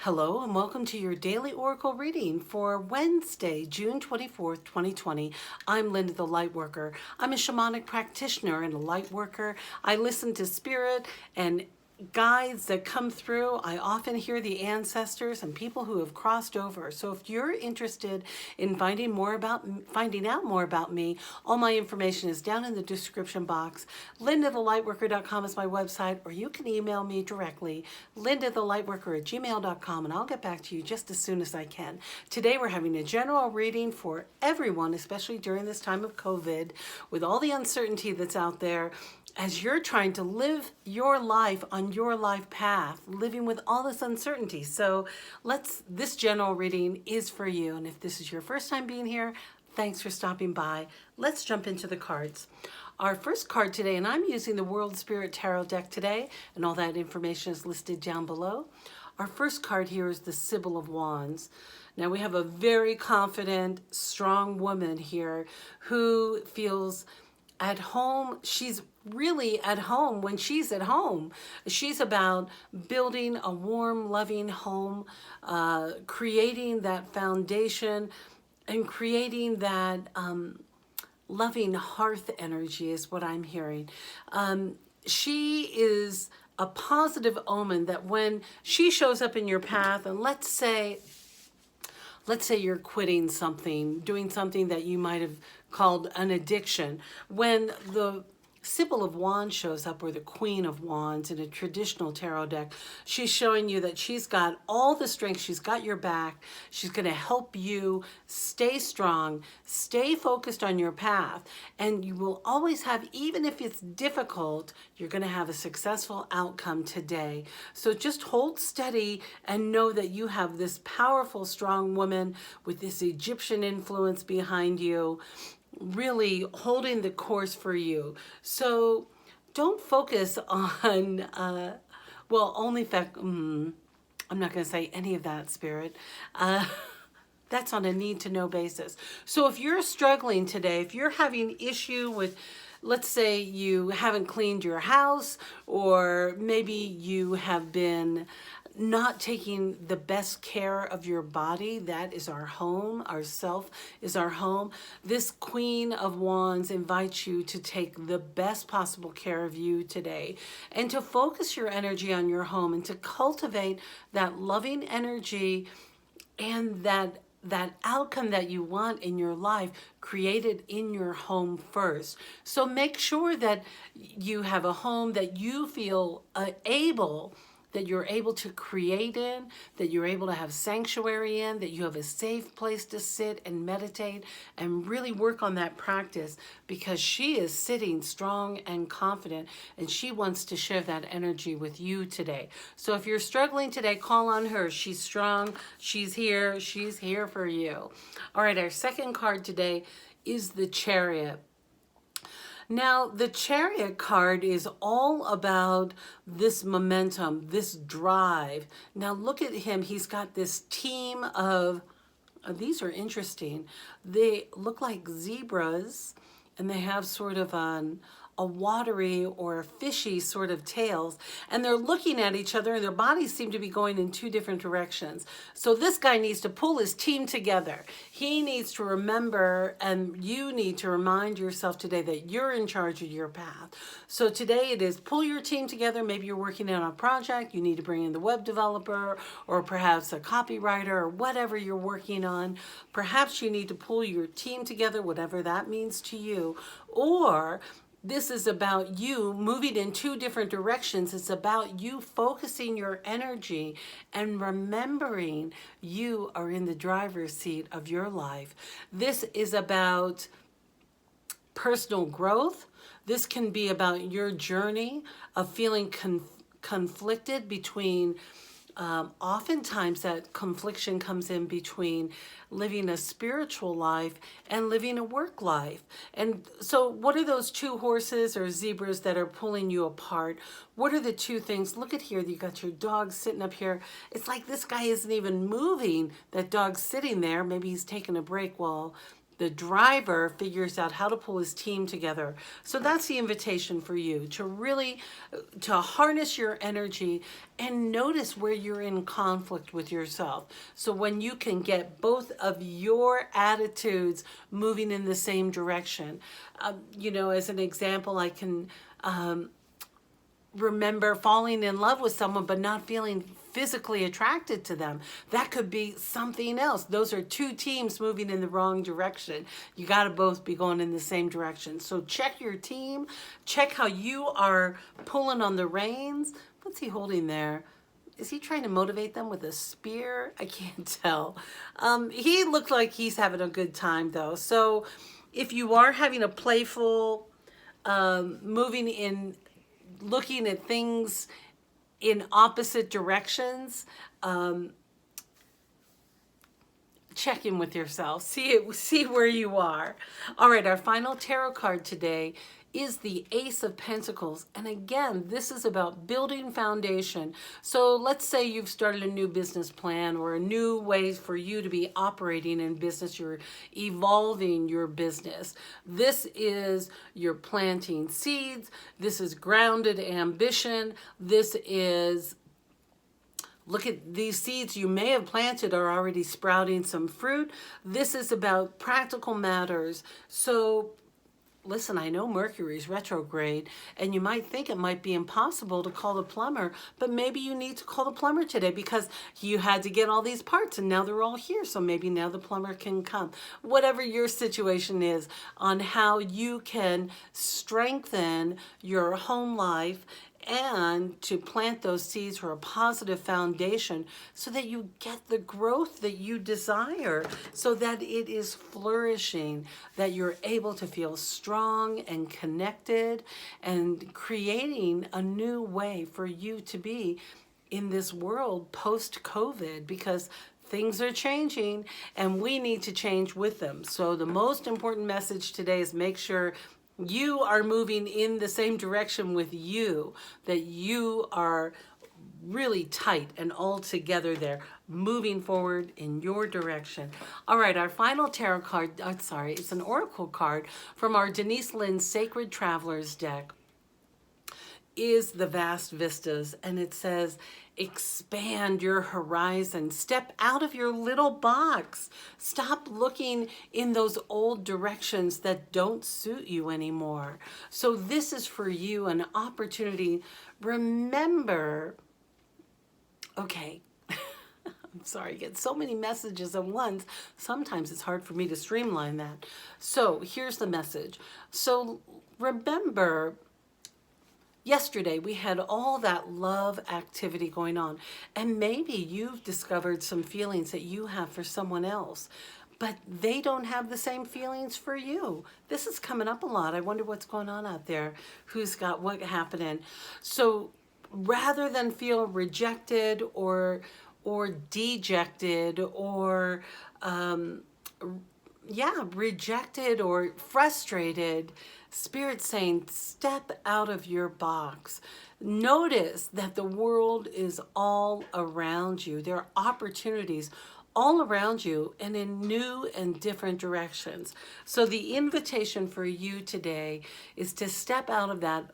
Hello and welcome to your daily oracle reading for Wednesday, June 24th, 2020. I'm Linda the Lightworker. I'm a shamanic practitioner and a light worker. I listen to spirit and guides that come through. I often hear the ancestors and people who have crossed over. So if you're interested in finding out more about me, all my information is down in the description box. LindaTheLightWorker.com is my website, or you can email me directly, LindaTheLightWorker@gmail.com, and I'll get back to you just as soon as I can. Today we're having a general reading for everyone, especially during this time of COVID, with all the uncertainty that's out there, as you're trying to live your life on your life path, living with all this uncertainty. So this general reading is for you. And if this is your first time being here, thanks for stopping by. Let's jump into the cards. Our first card today, and I'm using the World Spirit Tarot deck today, and all that information is listed down below. Our first card here is the Sibyl of Wands. Now we have a very confident, strong woman here who feels at home. She's really at home when she's at home. She's about building a warm, loving home, creating that foundation and creating that loving hearth energy is what I'm hearing. She is a positive omen that when she shows up in your path, and let's say you're quitting something, doing something that you might have called an addiction. When the Sibyl of Wands shows up, or the Queen of Wands in a traditional tarot deck, she's showing you that she's got all the strength, she's got your back, she's going to help you stay strong, stay focused on your path, and you will always have, even if it's difficult, you're going to have a successful outcome today. So just hold steady and know that you have this powerful, strong woman with this Egyptian influence behind you, really holding the course for you. So don't focus on, only fact, I'm not going to say any of that, Spirit. That's on a need-to-know basis. So if you're struggling today, if you're having issue with, let's say you haven't cleaned your house, or maybe you have been not taking the best care of your body, that is our home, our self is our home. This Queen of Wands invites you to take the best possible care of you today, and to focus your energy on your home, and to cultivate that loving energy and that outcome that you want in your life created in your home first. So make sure that you have a home that you feel that you're able to create in, that you're able to have sanctuary in, that you have a safe place to sit and meditate and really work on that practice, because she is sitting strong and confident, and she wants to share that energy with you today. So if you're struggling today, call on her. She's strong, she's here for you. All right, our second card today is the Chariot. Now, the Chariot card is all about this momentum, this drive. Now, look at him. He's got this team of, these are interesting. They look like zebras, and they have sort of a watery or fishy sort of tails, and they're looking at each other, and their bodies seem to be going in two different directions. So this guy needs to pull his team together. He needs to remember, and you need to remind yourself today that you're in charge of your path. So today it is pull your team together. Maybe you're working on a project, you need to bring in the web developer, or perhaps a copywriter, or whatever you're working on. Perhaps you need to pull your team together, whatever that means to you. Or this is about you moving in two different directions. It's about you focusing your energy and remembering you are in the driver's seat of your life. This is about personal growth. This can be about your journey of feeling conflicted between, oftentimes that confliction comes in between living a spiritual life and living a work life. And so what are those two horses or zebras that are pulling you apart? What are the two things? Look at here, you got your dog sitting up here. It's like this guy isn't even moving. That dog's sitting there. Maybe he's taking a break while The driver figures out how to pull his team together. So that's the invitation for you, to really to harness your energy and notice where you're in conflict with yourself. So when you can get both of your attitudes moving in the same direction. You know, as an example, I can remember falling in love with someone but not feeling physically attracted to them. That could be something else. Those are two teams moving in the wrong direction. You got to both be going in the same direction. So check your team, check how you are pulling on the reins. What's he holding there? Is he trying to motivate them with a spear? I can't tell. He looked like he's having a good time though. So if you are having a playful moving in, looking at things in opposite directions, check in with yourself, see where you are. All right, our final tarot card today is the Ace of Pentacles. And again, this is about building foundation. So let's say you've started a new business plan or a new way for you to be operating in business. You're evolving your business. This is you're planting seeds. This is grounded ambition. This is, look at these seeds you may have planted are already sprouting some fruit. This is about practical matters. So listen, I know Mercury's retrograde, and you might think it might be impossible to call the plumber, but maybe you need to call the plumber today because you had to get all these parts and now they're all here. So maybe now the plumber can come. Whatever your situation is on how you can strengthen your home life and to plant those seeds for a positive foundation so that you get the growth that you desire, so that it is flourishing, that you're able to feel strong and connected and creating a new way for you to be in this world post-COVID, because things are changing and we need to change with them. So the most important message today is make sure you are moving in the same direction with you, that you are really tight and all together there, moving forward in your direction. All right, our final tarot card, it's an oracle card from our Denise Linn Sacred Travelers deck, is the vast vistas, and it says, expand your horizon, step out of your little box, stop looking in those old directions that don't suit you anymore. So this is for you an opportunity. Remember, okay, I'm sorry, I get so many messages at once. Sometimes it's hard for me to streamline that. So here's the message. So remember, yesterday, we had all that love activity going on, and maybe you've discovered some feelings that you have for someone else, but they don't have the same feelings for you. This is coming up a lot. I wonder what's going on out there, who's got what happening. So rather than feel rejected or dejected or rejected or frustrated, Spirit's saying, step out of your box. Notice that the world is all around you. There are opportunities all around you and in new and different directions. So the invitation for you today is to step out of that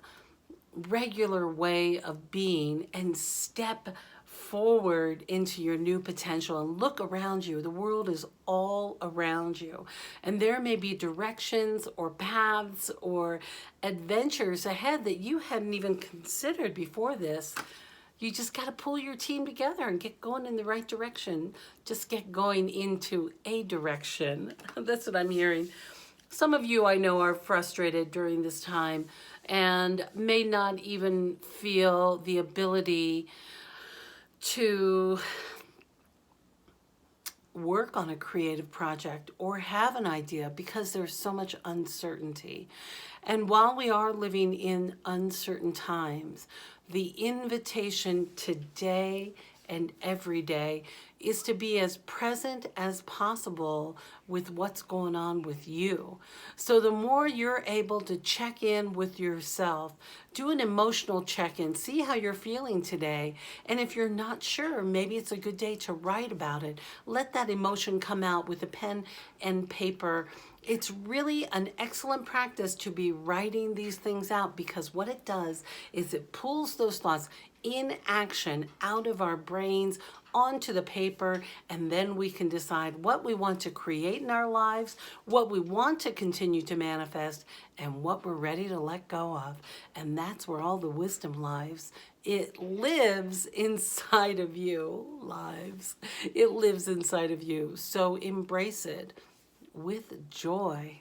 regular way of being and step forward into your new potential and look around you. The world is all around you, and there may be directions or paths or adventures ahead that you hadn't even considered before this. You just got to pull your team together and get going in the right direction. Just get going into a direction. That's what I'm hearing. Some of you I know are frustrated during this time and may not even feel the ability to work on a creative project or have an idea because there's so much uncertainty. And while we are living in uncertain times, the invitation today and every day is to be as present as possible with what's going on with you. So the more you're able to check in with yourself, do an emotional check-in, see how you're feeling today. And if you're not sure, maybe it's a good day to write about it. Let that emotion come out with a pen and paper. It's really an excellent practice to be writing these things out, because what it does is it pulls those thoughts in action out of our brains onto the paper, and then we can decide what we want to create in our lives, what we want to continue to manifest, and what we're ready to let go of. And that's where all the wisdom lies. It lives inside of you, lives. It lives inside of you. So embrace it with joy.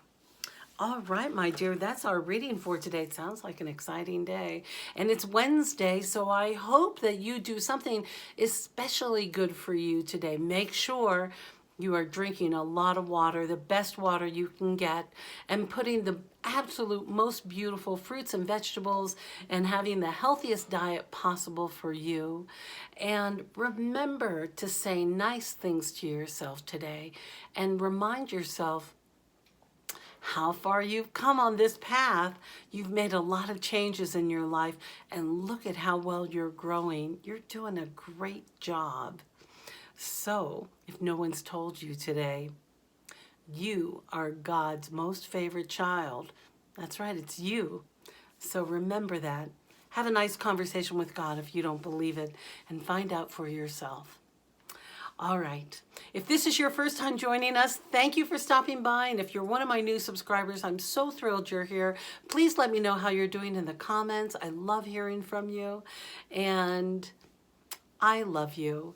All right, my dear, that's our reading for today. It sounds like an exciting day. And it's Wednesday, so I hope that you do something especially good for you today. Make sure you are drinking a lot of water, the best water you can get, and putting the absolute most beautiful fruits and vegetables, and having the healthiest diet possible for you. And remember to say nice things to yourself today, and remind yourself how far you've come on this path. You've made a lot of changes in your life, and look at how well you're growing. You're doing a great job. So, if no one's told you today, you are God's most favorite child. That's right, it's you. So remember that. Have a nice conversation with God if you don't believe it, and find out for yourself. All right. If this is your first time joining us, thank you for stopping by. And if you're one of my new subscribers, I'm so thrilled you're here. Please let me know how you're doing in the comments. I love hearing from you. And I love you.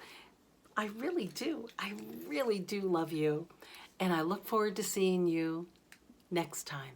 I really do. I really do love you. And I look forward to seeing you next time.